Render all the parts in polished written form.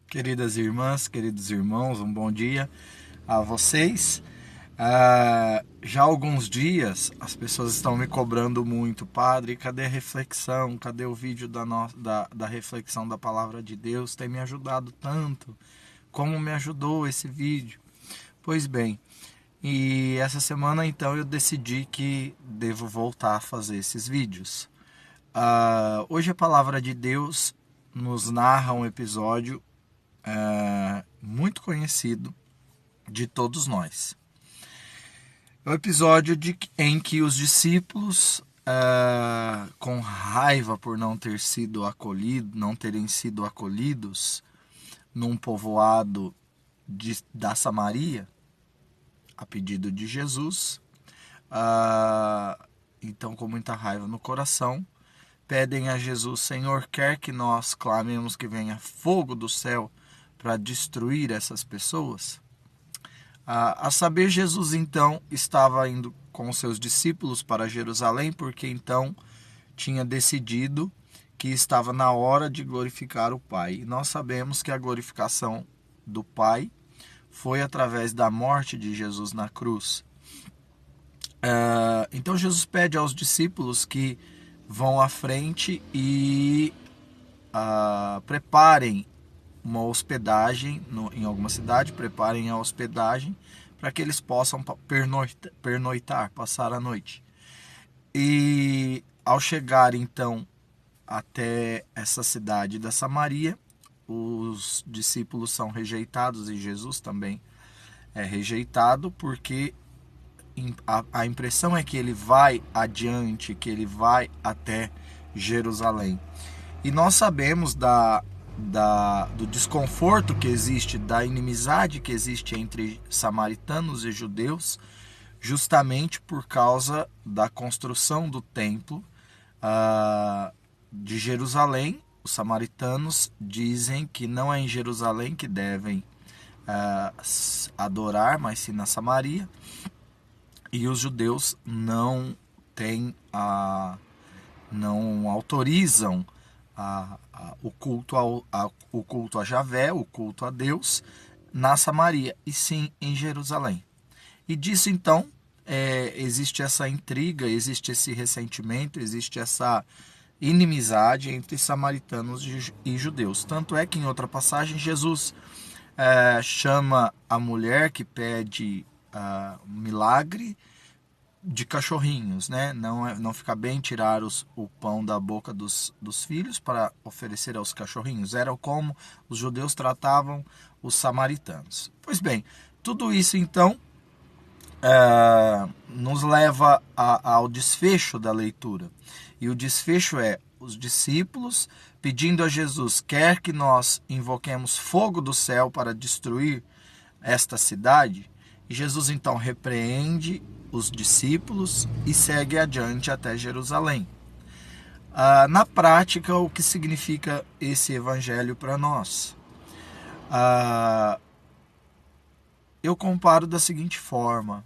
Queridas irmãs, queridos irmãos, um bom dia a vocês. Já há alguns dias as pessoas estão me cobrando muito: Padre, cadê a reflexão? Cadê o vídeo da reflexão da Palavra de Deus? Tem me ajudado tanto. Como me ajudou esse vídeo? Pois bem, e essa semana então eu decidi que devo voltar a fazer esses vídeos. Hoje a Palavra de Deus nos narra um episódio muito conhecido de todos nós. É o episódio em que os discípulos, com raiva por não terem sido acolhidos num povoado da Samaria, a pedido de Jesus, então com muita raiva no coração, pedem a Jesus: Senhor, quer que nós clamemos que venha fogo do céu para destruir essas pessoas? A saber, Jesus então estava indo com os seus discípulos para Jerusalém, porque então tinha decidido que estava na hora de glorificar o Pai. E nós sabemos que a glorificação do Pai foi através da morte de Jesus na cruz. Então Jesus pede aos discípulos que vão à frente e preparem uma hospedagem em alguma cidade, preparem a hospedagem para que eles possam pernoitar, passar a noite. E ao chegar então até essa cidade da Samaria, os discípulos são rejeitados e Jesus também é rejeitado, porque a impressão é que ele vai adiante, que ele vai até Jerusalém. E nós sabemos do desconforto que existe, da inimizade que existe entre samaritanos e judeus, justamente por causa da construção do templo de Jerusalém. Os samaritanos dizem que não é em Jerusalém que devem adorar, mas sim na Samaria. E os judeus não autorizam o culto a Javé, o culto a Deus, na Samaria, e sim em Jerusalém. E disso então existe essa intriga, existe esse ressentimento, existe essa inimizade entre samaritanos e judeus. Tanto é que em outra passagem Jesus chama a mulher que pede um milagre de cachorrinhos, né? Não fica bem tirar o pão da boca dos filhos para oferecer aos cachorrinhos. Era como os judeus tratavam os samaritanos. Pois bem, tudo isso então nos leva ao desfecho da leitura. E o desfecho é os discípulos pedindo a Jesus: quer que nós invoquemos fogo do céu para destruir esta cidade? E Jesus então repreende os discípulos e segue adiante até Jerusalém. Na prática, o que significa esse evangelho para nós? Eu comparo da seguinte forma: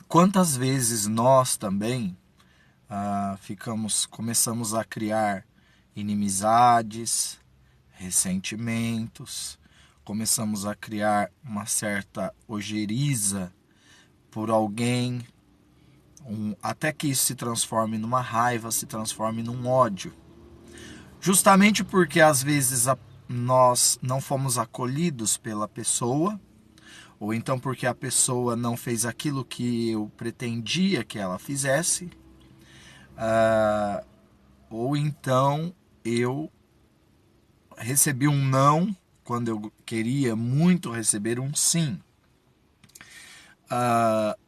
quantas vezes nós também começamos a criar inimizades, ressentimentos, começamos a criar uma certa ojeriza por alguém, até que isso se transforme numa raiva, se transforme num ódio. Justamente porque às vezes nós não fomos acolhidos pela pessoa, ou então porque a pessoa não fez aquilo que eu pretendia que ela fizesse, ou então eu recebi um não quando eu queria muito receber um sim.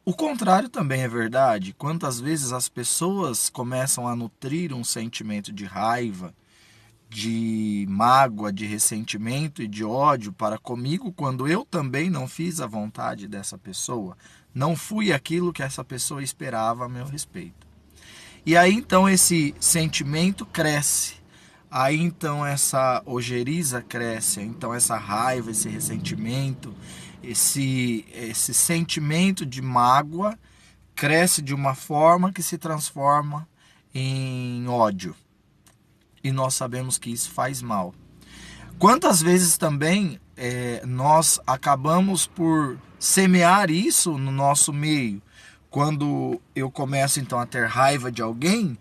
O contrário também é verdade. Quantas vezes as pessoas começam a nutrir um sentimento de raiva, de mágoa, de ressentimento e de ódio para comigo, quando eu também não fiz a vontade dessa pessoa, não fui aquilo que essa pessoa esperava a meu respeito. E aí então esse sentimento cresce, aí então essa ojeriza cresce, então essa raiva, esse ressentimento, esse sentimento de mágoa cresce de uma forma que se transforma em ódio. E nós sabemos que isso faz mal. Quantas vezes também nós acabamos por semear isso no nosso meio? Quando eu começo então a ter raiva de alguém,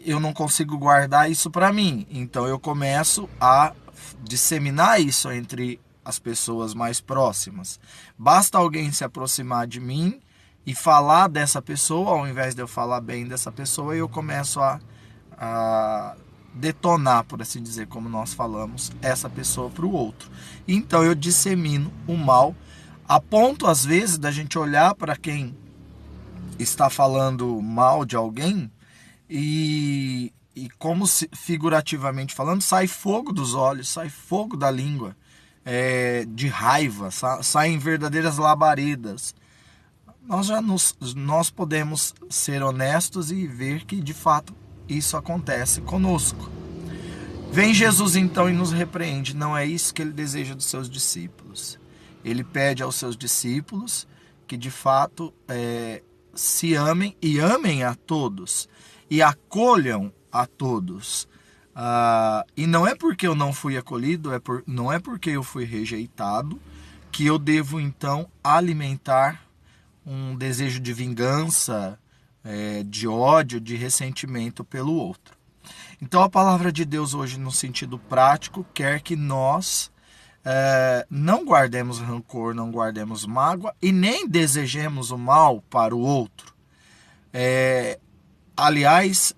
eu não consigo guardar isso para mim. Então eu começo a disseminar isso entre as pessoas mais próximas. Basta alguém se aproximar de mim e falar dessa pessoa, ao invés de eu falar bem dessa pessoa, eu começo a detonar, por assim dizer, como nós falamos, essa pessoa para o outro. Então eu dissemino o mal, a ponto às vezes da gente olhar para quem está falando mal de alguém e como se, figurativamente falando, sai fogo dos olhos, sai fogo da língua, de raiva, saem verdadeiras labaredas. Nós podemos ser honestos e ver que de fato isso acontece conosco. Vem Jesus então e nos repreende. Não é isso que ele deseja dos seus discípulos. Ele pede aos seus discípulos que de fato se amem e amem a todos e acolham a todos. E não é porque eu não fui acolhido, não é porque eu fui rejeitado que eu devo então alimentar um desejo de vingança, de ódio, de ressentimento pelo outro. Então a palavra de Deus hoje, no sentido prático, quer que nós não guardemos rancor, não guardemos mágoa e nem desejemos o mal para o outro. Aliás,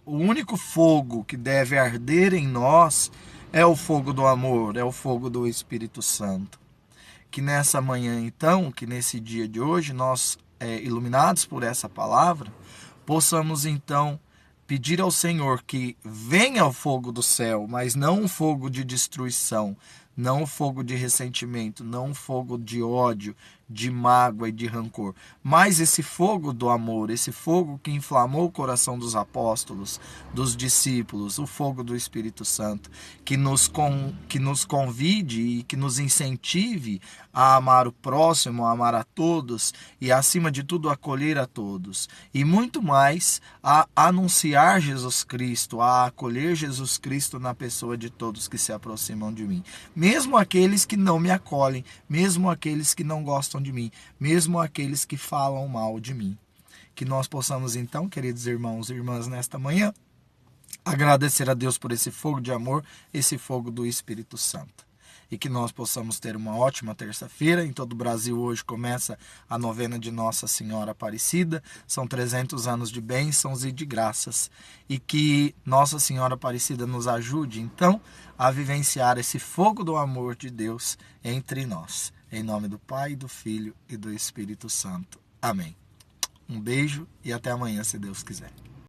o único fogo que deve arder em nós é o fogo do amor, é o fogo do Espírito Santo. Que nessa manhã, então, que nesse dia de hoje, nós, iluminados por essa palavra, possamos, então, pedir ao Senhor que venha o fogo do céu, mas não um fogo de destruição, não um fogo de ressentimento, não um fogo de ódio, de mágoa e de rancor, mas esse fogo do amor, esse fogo que inflamou o coração dos apóstolos, dos discípulos, o fogo do Espírito Santo, que nos convide e que nos incentive a amar o próximo, a amar a todos e, acima de tudo, acolher a todos. E muito mais, a anunciar Jesus Cristo, a acolher Jesus Cristo na pessoa de todos que se aproximam de mim. Mesmo aqueles que não me acolhem, mesmo aqueles que não gostam de mim, mesmo aqueles que falam mal de mim. Que nós possamos então, queridos irmãos e irmãs, nesta manhã, agradecer a Deus por esse fogo de amor, esse fogo do Espírito Santo. E que nós possamos ter uma ótima terça-feira. Em todo o Brasil hoje começa a novena de Nossa Senhora Aparecida. São 300 anos de bênçãos e de graças. E que Nossa Senhora Aparecida nos ajude, então, a vivenciar esse fogo do amor de Deus entre nós. Em nome do Pai, do Filho e do Espírito Santo. Amém. Um beijo e até amanhã, se Deus quiser.